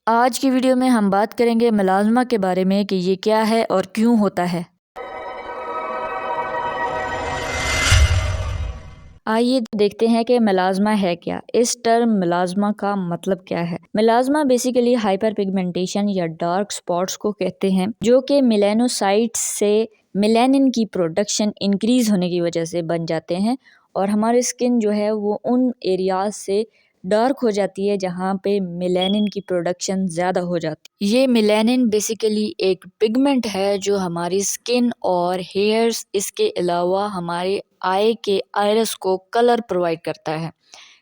आज की वीडियो में हम बात करेंगे मेलाज़्मा के बारे में कि ये क्या है और क्यों होता है। आइए देखते हैं कि मेलाज़्मा है क्या। इस टर्म मेलाज़्मा का मतलब क्या है। मेलाज़्मा बेसिकली हाइपर पिगमेंटेशन या डार्क स्पॉट्स को कहते हैं जो कि मेलानोसाइट्स से मेलानिन की प्रोडक्शन इंक्रीज होने की वजह से बन जाते हैं और हमारी स्किन जो है वो उन एरियाज से डार्क हो जाती है जहाँ पे मेलानिन की प्रोडक्शन ज़्यादा हो जाती है। ये मेलानिन बेसिकली एक पिगमेंट है जो हमारी स्किन और हेयर्स, इसके अलावा हमारे आई के आइरिस को कलर प्रोवाइड करता है।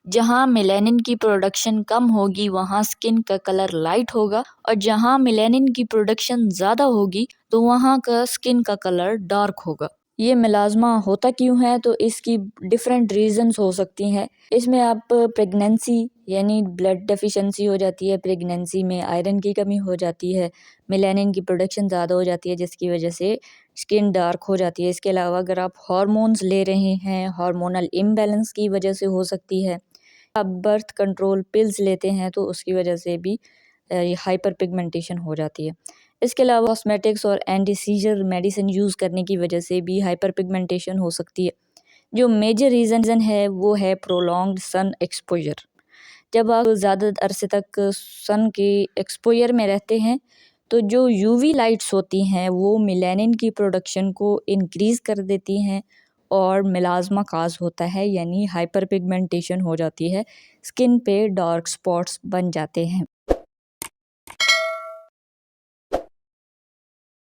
जहाँ मेलानिन की प्रोडक्शन कम होगी वहाँ स्किन का कलर लाइट होगा और जहाँ मेलानिन की प्रोडक्शन ज़्यादा होगी तो वहाँ का स्किन का कलर डार्क होगा। ये मेलाज़्मा होता क्यों है, तो इसकी डिफरेंट रीजंस हो सकती हैं। इसमें आप प्रेगनेंसी यानी ब्लड डेफिशिएंसी हो जाती है, प्रेगनेंसी में आयरन की कमी हो जाती है, मेलानिन की प्रोडक्शन ज़्यादा हो जाती है जिसकी वजह से स्किन डार्क हो जाती है। इसके अलावा अगर आप हार्मोन्स ले रहे हैं, हार्मोनल इम्बैलेंस की वजह से हो सकती है। आप बर्थ कंट्रोल पिल्स लेते हैं तो उसकी वजह से भी हाइपर पिगमेंटेशन हो जाती है। इसके अलावा कॉस्मेटिक्स और एंटी सीजर मेडिसिन यूज़ करने की वजह से भी हाइपर पिगमेंटेशन हो सकती है। जो मेजर रीज़न है वो है प्रोलॉन्ग्ड सन एक्सपोजर। जब आप ज़्यादा अरसे तक सन के एक्सपोजर में रहते हैं तो जो यूवी लाइट्स होती हैं वो मेलानिन की प्रोडक्शन को इंक्रीज़ कर देती हैं और मेलाज़्मा काज होता है, यानी हाइपर पिगमेंटेशन हो जाती है, स्किन पे डार्क स्पॉट्स बन जाते हैं।